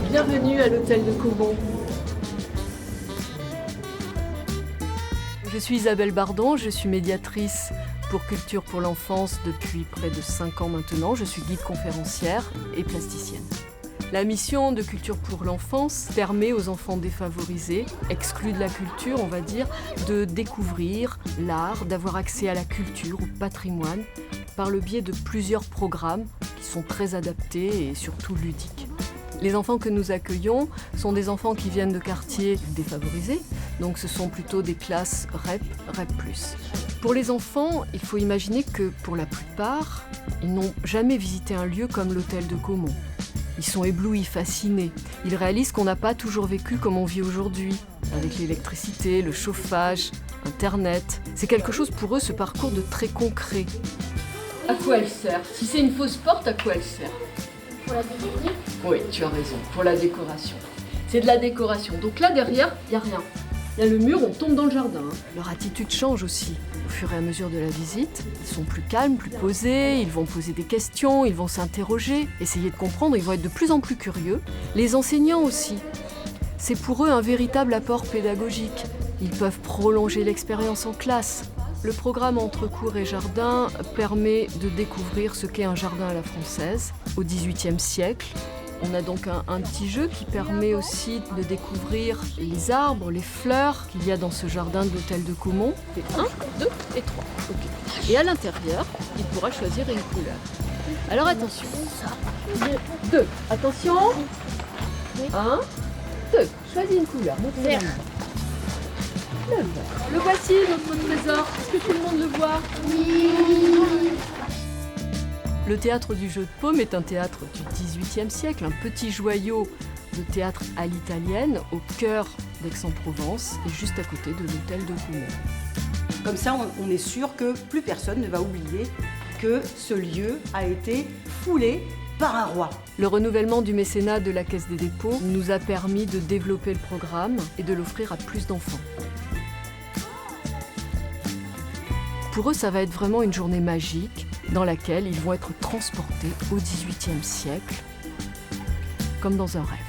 Bienvenue à l'hôtel de Caumont. Je suis Isabelle Bardon, je suis médiatrice pour Culture pour l'enfance depuis près de 5 ans maintenant. Je suis guide conférencière et plasticienne. La mission de Culture pour l'enfance permet aux enfants défavorisés, exclus de la culture, on va dire, de découvrir l'art, d'avoir accès à la culture, au patrimoine, par le biais de plusieurs programmes qui sont très adaptés et surtout ludiques. Les enfants que nous accueillons sont des enfants qui viennent de quartiers défavorisés, donc ce sont plutôt des classes REP, REP+. Pour les enfants, il faut imaginer que pour la plupart, ils n'ont jamais visité un lieu comme l'hôtel de Caumont. Ils sont éblouis, fascinés. Ils réalisent qu'on n'a pas toujours vécu comme on vit aujourd'hui, avec l'électricité, le chauffage, Internet. C'est quelque chose pour eux, ce parcours de très concret. À quoi elle sert? Si c'est une fausse porte, à quoi elle sert? Pour la décorer. Oui, tu as raison, pour la décoration. C'est de la décoration. Donc là, derrière, il n'y a rien. Il y a le mur, on tombe dans le jardin. Leur attitude change aussi. Au fur et à mesure de la visite, ils sont plus calmes, plus posés, ils vont poser des questions, ils vont s'interroger, essayer de comprendre, ils vont être de plus en plus curieux. Les enseignants aussi. C'est pour eux un véritable apport pédagogique. Ils peuvent prolonger l'expérience en classe. Le programme Entre cours et jardin permet de découvrir ce qu'est un jardin à la française au XVIIIe siècle. On a donc un petit jeu qui permet aussi de découvrir les arbres, les fleurs qu'il y a dans ce jardin de l'hôtel de Caumont. 1, 2 et 3. Okay. Et à l'intérieur, il pourra choisir une couleur. Alors attention. 2. Attention. 1, 2. Choisis une couleur. Vert. Le voici, notre trésor. Est-ce que tout le monde le voit? Oui. Le théâtre du jeu de paume est un théâtre du XVIIIe siècle, un petit joyau de théâtre à l'italienne, au cœur d'Aix-en-Provence et juste à côté de l'hôtel de Caumont. Comme ça, on est sûr que plus personne ne va oublier que ce lieu a été foulé par un roi. Le renouvellement du mécénat de la Caisse des dépôts nous a permis de développer le programme et de l'offrir à plus d'enfants. Pour eux, ça va être vraiment une journée magique dans laquelle ils vont être transportés au XVIIIe siècle, comme dans un rêve.